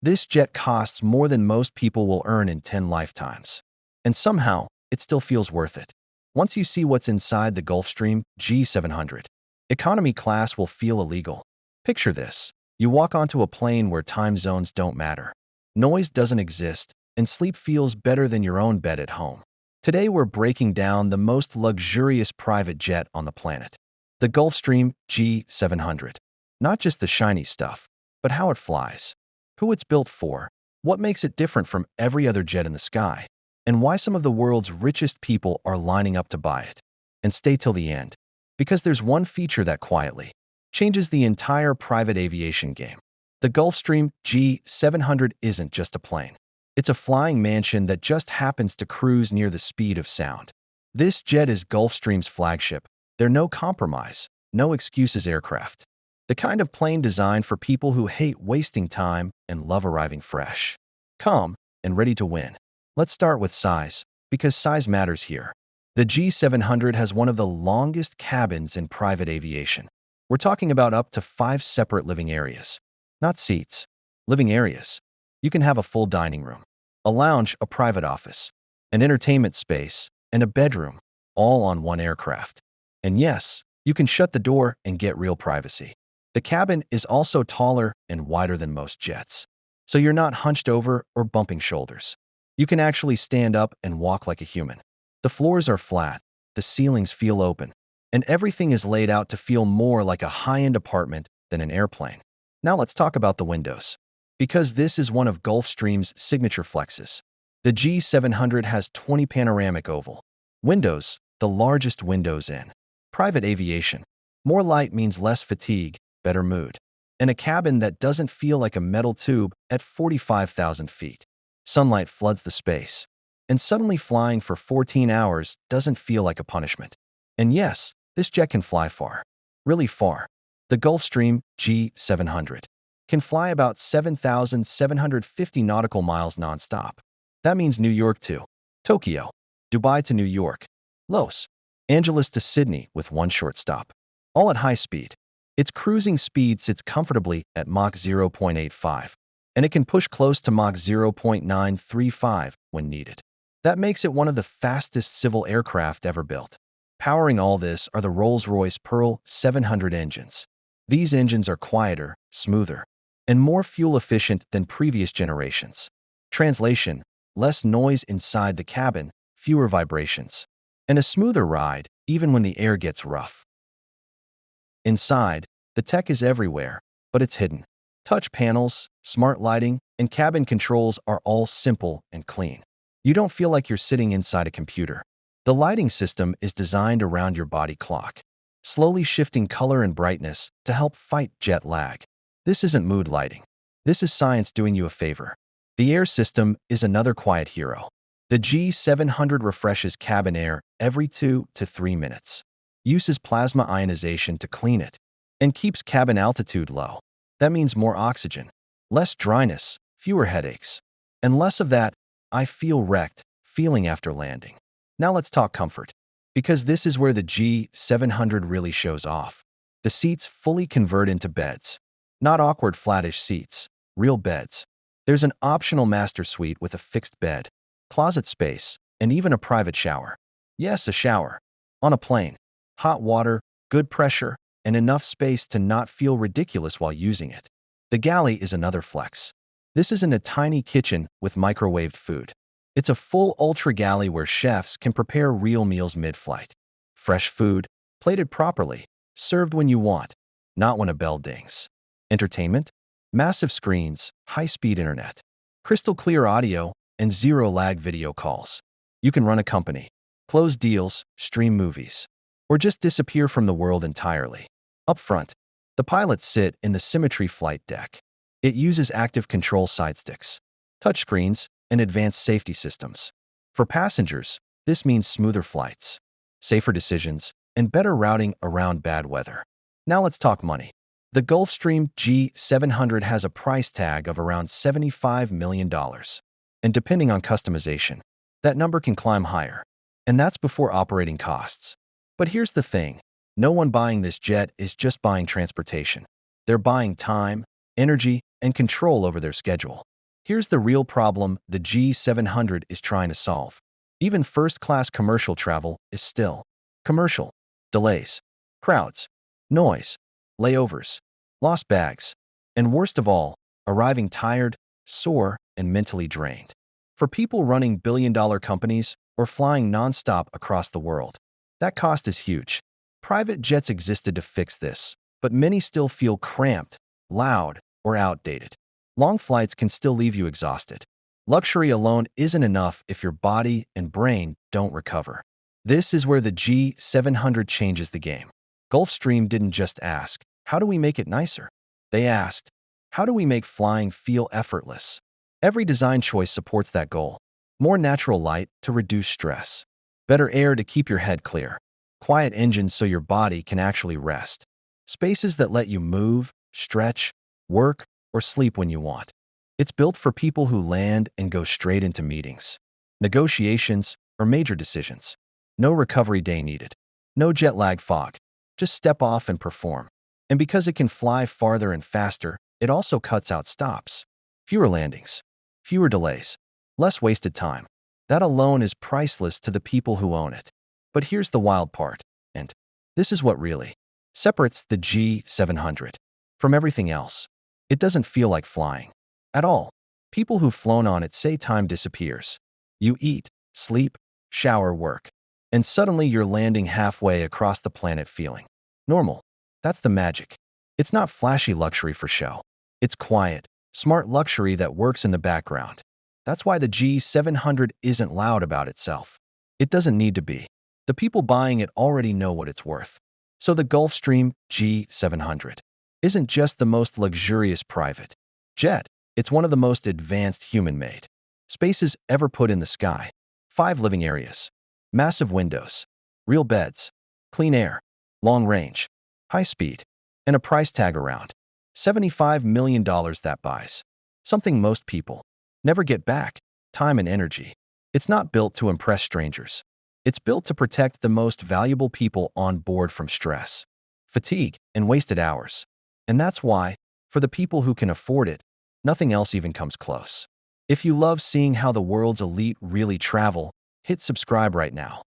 This jet costs more than most people will earn in 10 lifetimes. And somehow, it still feels worth it. Once you see what's inside the Gulfstream G700, economy class will feel illegal. Picture this. You walk onto a plane where time zones don't matter. Noise doesn't exist, and sleep feels better than your own bed at home. Today we're breaking down the most luxurious private jet on the planet, the Gulfstream G700. Not just the shiny stuff, but how it flies, who it's built for, what makes it different from every other jet in the sky, and why some of the world's richest people are lining up to buy it. And stay till the end, because there's one feature that quietly changes the entire private aviation game. The Gulfstream G700 isn't just a plane. It's a flying mansion that just happens to cruise near the speed of sound. This jet is Gulfstream's flagship. They're no compromise, no excuses aircraft. The kind of plane designed for people who hate wasting time and love arriving fresh, calm, and ready to win. Let's start with size, because size matters here. The G700 has one of the longest cabins in private aviation. We're talking about up to 5 separate living areas. Not seats, living areas. You can have a full dining room, a lounge, a private office, an entertainment space, and a bedroom, all on one aircraft. And yes, you can shut the door and get real privacy. The cabin is also taller and wider than most jets, so you're not hunched over or bumping shoulders. You can actually stand up and walk like a human. The floors are flat, the ceilings feel open, and everything is laid out to feel more like a high-end apartment than an airplane. Now let's talk about the windows, because this is one of Gulfstream's signature flexes. The G700 has 20 panoramic oval windows, the largest windows in private aviation. More light means less fatigue, better mood, and a cabin that doesn't feel like a metal tube at 45,000 feet. Sunlight floods the space, and suddenly flying for 14 hours doesn't feel like a punishment. And yes, this jet can fly far, really far. The Gulfstream G700 can fly about 7,750 nautical miles nonstop. That means New York to Tokyo, Dubai to New York, Los Angeles to Sydney with one short stop, all at high speed. Its cruising speed sits comfortably at Mach 0.85, and it can push close to Mach 0.935 when needed. That makes it one of the fastest civil aircraft ever built. Powering all this are the Rolls-Royce Pearl 700 engines. These engines are quieter, smoother, and more fuel-efficient than previous generations. Translation: less noise inside the cabin, fewer vibrations, and a smoother ride even when the air gets rough. Inside, the tech is everywhere, but it's hidden. Touch panels, smart lighting, and cabin controls are all simple and clean. You don't feel like you're sitting inside a computer. The lighting system is designed around your body clock, slowly shifting color and brightness to help fight jet lag. This isn't mood lighting. This is science doing you a favor. The air system is another quiet hero. The G700 refreshes cabin air every 2 to 3 minutes, uses plasma ionization to clean it, and keeps cabin altitude low. That means more oxygen, less dryness, fewer headaches, and less of that "I feel wrecked" feeling after landing. Now let's talk comfort, because this is where the G700 really shows off. The seats fully convert into beds. Not awkward flattish seats, real beds. There's an optional master suite with a fixed bed, closet space, and even a private shower. Yes, a shower. On a plane. Hot water, good pressure, and enough space to not feel ridiculous while using it. The galley is another flex. This isn't a tiny kitchen with microwaved food. It's a full ultra galley where chefs can prepare real meals mid-flight. Fresh food, plated properly, served when you want, not when a bell dings. Entertainment? Massive screens, high-speed internet, crystal clear audio, and zero-lag video calls. You can run a company, close deals, stream movies, or just disappear from the world entirely. Up front, the pilots sit in the Symmetry flight deck. It uses active control sidesticks, touchscreens, and advanced safety systems. For passengers, this means smoother flights, safer decisions, and better routing around bad weather. Now let's talk money. The Gulfstream G700 has a price tag of around $75 million. And depending on customization, that number can climb higher. And that's before operating costs. But here's the thing. No one buying this jet is just buying transportation. They're buying time, energy, and control over their schedule. Here's the real problem the G700 is trying to solve. Even first-class commercial travel is still commercial. Delays, crowds, noise, layovers, lost bags, and worst of all, arriving tired, sore, and mentally drained. For people running billion-dollar companies or flying nonstop across the world, that cost is huge. Private jets existed to fix this, but many still feel cramped, loud, or outdated. Long flights can still leave you exhausted. Luxury alone isn't enough if your body and brain don't recover. This is where the G700 changes the game. Gulfstream didn't just ask, how do we make it nicer? They asked, how do we make flying feel effortless? Every design choice supports that goal. More natural light to reduce stress. Better air to keep your head clear. Quiet engines so your body can actually rest. Spaces that let you move, stretch, work, or sleep when you want. It's built for people who land and go straight into meetings, negotiations, or major decisions. No recovery day needed. No jet lag fog. Just step off and perform. And because it can fly farther and faster, it also cuts out stops. Fewer landings, fewer delays, less wasted time. That alone is priceless to the people who own it. But here's the wild part, and this is what really separates the G700 from everything else. It doesn't feel like flying at all. People who've flown on it say time disappears. You eat, sleep, shower, work, and suddenly you're landing halfway across the planet feeling normal. That's the magic. It's not flashy luxury for show. It's quiet, smart luxury that works in the background. That's why the G700 isn't loud about itself. It doesn't need to be. The people buying it already know what it's worth. So the Gulfstream G700 isn't just the most luxurious private jet, it's one of the most advanced human-made spaces ever put in the sky. 5 living areas, massive windows, real beds, clean air, long range, high speed, and a price tag around $75 million that buys something most people never get back, time and energy. It's not built to impress strangers. It's built to protect the most valuable people on board from stress, fatigue, and wasted hours. And that's why, for the people who can afford it, nothing else even comes close. If you love seeing how the world's elite really travel, hit subscribe right now.